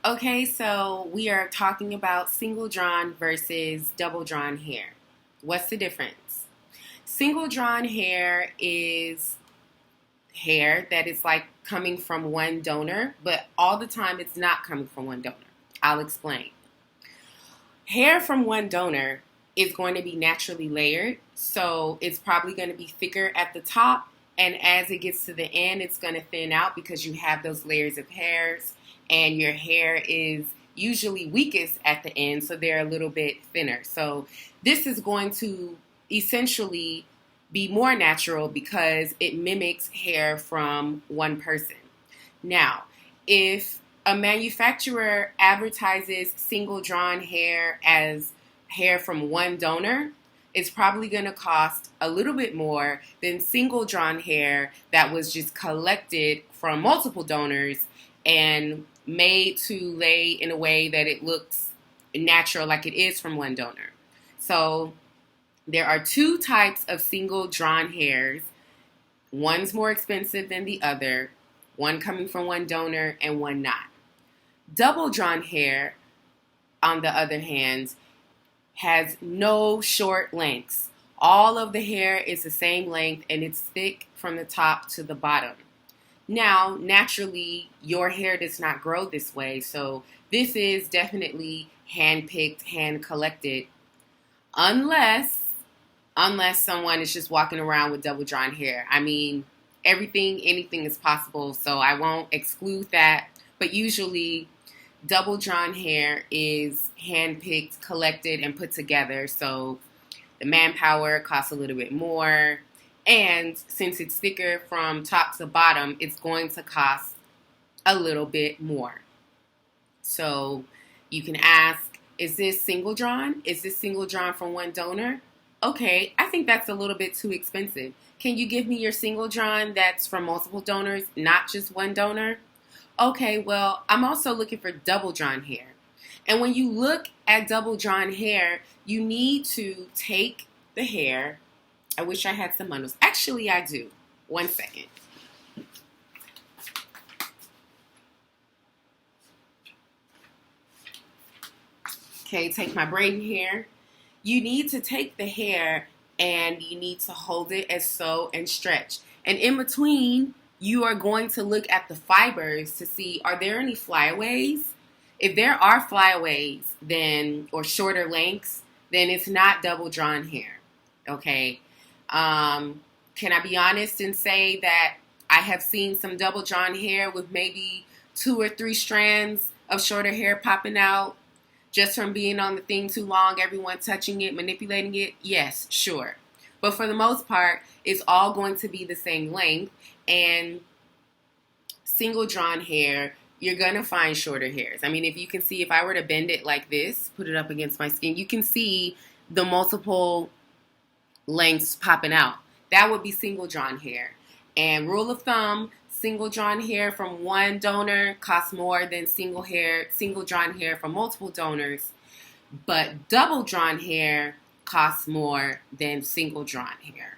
Okay, so we are talking about single drawn versus double drawn hair. What's the difference? Single drawn hair is hair that is like coming from one donor, but all the time it's not coming from one donor. I'll explain. Hair from one donor is going to be naturally layered, so it's probably going to be thicker at the top, and as it gets to the end, it's going to thin out because you have those layers of hairs, and your hair is usually weakest at the end, so they're a little bit thinner. So this is going to essentially be more natural because it mimics hair from one person. Now, if a manufacturer advertises single drawn hair as hair from one donor, it's probably going to cost a little bit more than single drawn hair that was just collected from multiple donors and made to lay in a way that it looks natural like it is from one donor. So there are two types of single drawn hairs. One's more expensive than the other, one coming from one donor and one not. Double drawn hair, on the other hand, has no short lengths. All of the hair is the same length and it's thick from the top to the bottom. Now, naturally, your hair does not grow this way, so this is definitely hand-picked, hand-collected, unless someone is just walking around with double drawn hair. I mean, anything is possible, so I won't exclude that, but usually double drawn hair is hand-picked, collected, and put together, so the manpower costs a little bit more, and since it's thicker from top to bottom, it's going to cost a little bit more. So you can ask, is this single drawn? Is this single drawn from one donor? Okay, I think that's a little bit too expensive. Can you give me your single drawn that's from multiple donors, not just one donor? Okay, well, I'm also looking for double drawn hair. And when you look at double drawn hair, you need to take the hair. I wish I had some bundles. Actually, I do. One second. Okay, take my braiding hair. You need to take the hair and you need to hold it as so and stretch. And in between, you are going to look at the fibers to see, are there any flyaways? If there are flyaways, or shorter lengths, then it's not double drawn hair. Okay. Can I be honest and say that I have seen some double drawn hair with maybe 2 or 3 strands of shorter hair popping out just from being on the thing too long, everyone touching it, manipulating it? Yes, sure. But for the most part, it's all going to be the same length. And single drawn hair, you're going to find shorter hairs. I mean, if you can see, if I were to bend it like this, put it up against my skin, you can see the multiple lengths popping out. That would be single drawn hair. And rule of thumb, single drawn hair from one donor costs more than single drawn hair from multiple donors. But double drawn hair costs more than single drawn hair.